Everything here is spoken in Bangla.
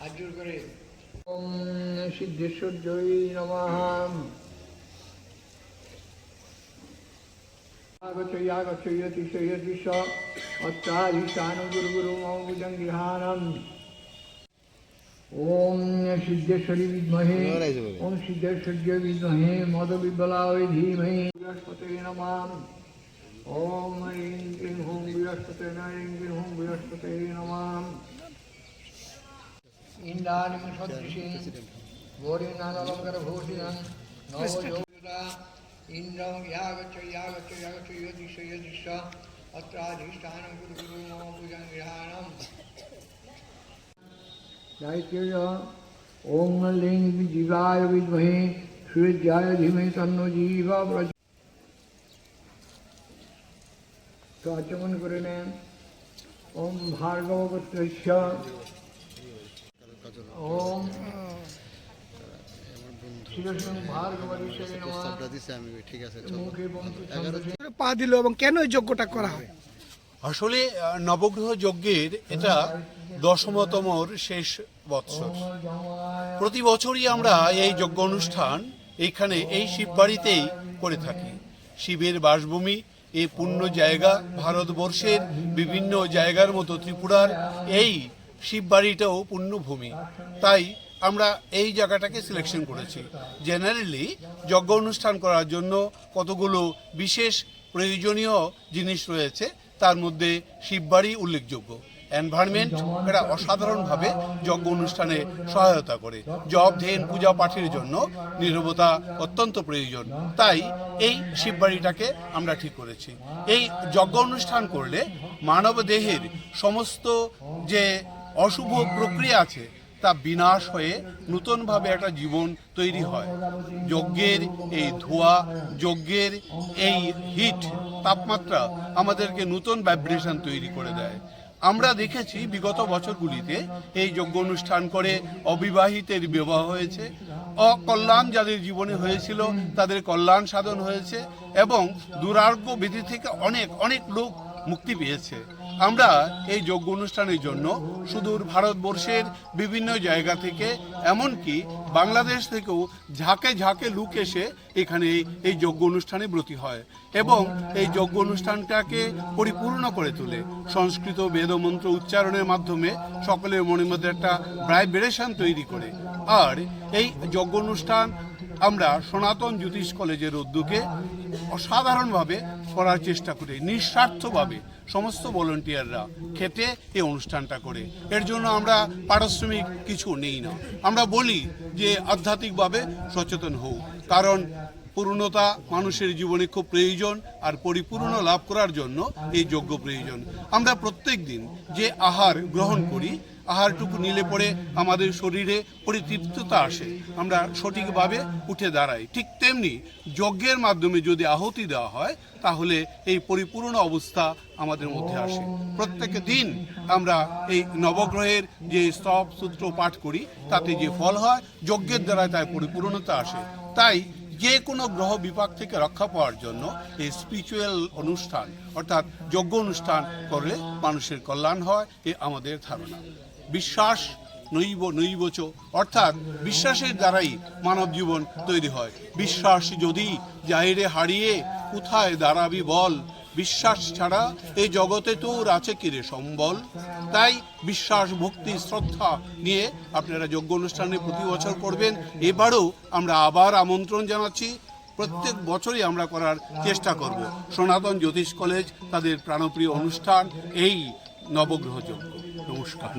হাজুর করে ওম সিদ্ধেশ্বর্যৈ নমঃ। আগচ্ছয়তি সৈয়দিশ অত্রাধিষ্ঠানো গুরুগুরু মম ভুজঙ্গিহানম। ওম সিদ্ধেশ্বরী বিদ্মহে ওম সিদ্ধেশ্বর্যৈ বিদ্মহে মদবিদ্বলায় ধীমহি বৃহস্পতে নমঃ। ওম হ্রিং ক্লীং হুং বৃহস্পতে হ্রিং ক্লীং হুং বৃহস্পতে নমঃ। ইন্দ্রাণীং সদৃশীং গৌরীনালঙ্কারভূষিণং নবযোগিতা ইন্দ্রং ইয়াগচ্ছয়তি অত্রাধিষ্ঠাनं গুরুগুরু মম ভুজঙ্গিহানম। গায়ত্র্য ওম লিং জীবায় বিদ্মহে সূর্যায় ধীমহি তন্নো জীবা প্রচোদয়াৎ। তো আচমন করে নেন। ওম ভার্গবগোত্রস্য ওম পা দিল এবং কেন এই যজ্ঞটা করা হয়? আসলে নবগ্রহ যজ্ঞের এটা 10তমর শেষ বৎসর। প্রতি বছরই আমরা এই যজ্ঞ অনুষ্ঠান এইখানে এই শিববাড়িতেই করে থাকি। শিবের বাসভূমি, এই পুণ্য জায়গা, ভারতবর্ষের বিভিন্ন জায়গার মতো ত্রিপুরার এই শিববাড়িটাও পুণ্যভূমি, তাই আমরা এই জায়গাটাকে সিলেকশন করেছি। জেনারেলি যজ্ঞ অনুষ্ঠান করার জন্য কতগুলো বিশেষ প্রয়োজনীয় জিনিস রয়েছে, তার মধ্যে শিববাড়ি উল্লেখযোগ্য। এনভায়রনমেন্ট এটা অসাধারণভাবে যজ্ঞ অনুষ্ঠানে সহায়তা করে। জপ ধ্যান পূজা পাঠের জন্য নীরবতা অত্যন্ত প্রয়োজন, তাই এই শিববাড়িটাকে আমরা ঠিক করেছি। এই যজ্ঞ অনুষ্ঠান করলে মানব দেহের সমস্ত যে অশুভ প্রক্রিয়া আছে তা বিনাশ হয়ে নূতনভাবে একটা জীবন তৈরি হয়। যজ্ঞের এই ধোঁয়া, যজ্ঞের এই হিট, তাপমাত্রা আমাদেরকে নূতন ভাইব্রেশন তৈরি করে দেয়। আমরা দেখেছি বিগত বছরগুলিতে এই যজ্ঞ অনুষ্ঠান করে অবিবাহিতের বিবাহ হয়েছে, অকল্যাণ যাদের জীবনে হয়েছিল তাদের কল্যাণ সাধন হয়েছে এবং দুরারোগ্য ব্যাধি থেকে অনেক অনেক লোক মুক্তি পেয়েছে। আমরা এই যজ্ঞ অনুষ্ঠানের জন্য সুদূর ভারতবর্ষের বিভিন্ন জায়গা থেকে, এমনকি বাংলাদেশ থেকেও ঝাঁকে ঝাঁকে লোক এসে এখানে এই যজ্ঞ অনুষ্ঠানে ব্রতী হয় এবং এই যজ্ঞ অনুষ্ঠানটাকে পরিপূর্ণ করে তোলে। সংস্কৃত বেদমন্ত্র উচ্চারণের মাধ্যমে সকলের মনের মধ্যে একটা ভাইব্রেশন তৈরি করে। আর এই যজ্ঞ অনুষ্ঠান আমরা সনাতন জ্যোতিষ কলেজের উদ্যোগে অসাধারণভাবে করার চেষ্টা করি। নিঃস্বার্থভাবে সমস্ত ভলেন্টিয়াররা খেটে এই অনুষ্ঠানটা করে। এর জন্য আমরা পারিশ্রমিক কিছু নেই না। আমরা বলি যে আধ্যাত্মিকভাবে সচেতন হও, কারণ পূর্ণতা মানুষের জীবনে খুব প্রয়োজন, আর পরিপূর্ণ লাভ করার জন্য এই যজ্ঞ প্রয়োজন। আমরা প্রত্যেক দিন যে আহার গ্রহণ করি, আহারটুকু নিলে পরে আমাদের শরীরে পরিতৃপ্ততা আসে, আমরা সঠিকভাবে উঠে দাঁড়াই। ঠিক তেমনি যজ্ঞের মাধ্যমে যদি আহুতি দেওয়া হয় তাহলে এই পরিপূর্ণ অবস্থা আমাদের মধ্যে আসে। প্রত্যেক দিন আমরা এই নবগ্রহের যে স্তব সূত্র পাঠ করি তাতে যে ফল হয়, যজ্ঞের দ্বারা তাই পরিপূর্ণতা আসে। তাই যে কোনো গ্রহ বিপাক থেকে রক্ষা পাওয়ার জন্য এই স্পিরিচুয়াল অনুষ্ঠান অর্থাৎ যজ্ঞ অনুষ্ঠান করলে মানুষের কল্যাণ হয়, এ আমাদের ধারণা। বিশ্বাস নৈবচ অর্থাৎ বিশ্বাসের দ্বারাই মানব জীবন তৈরি হয়। বিশ্বাস যদি জাহিরে হারিয়ে কোথায় দাঁড়াবি বল, বিশ্বাস ছাড়া এই জগতে তোর আছে কিরে সম্বল। তাই বিশ্বাস, ভক্তি, শ্রদ্ধা নিয়ে আপনারা যজ্ঞ অনুষ্ঠানে প্রতি বছর করবেন। এবারও আমরা আবার আমন্ত্রণ জানাচ্ছি, প্রত্যেক বছরই আমরা করার চেষ্টা করব। সনাতন জ্যোতিষ কলেজ তাদের প্রাণপ্রিয় অনুষ্ঠান এই নবগ্রহ যজ্ঞ। নমস্কার।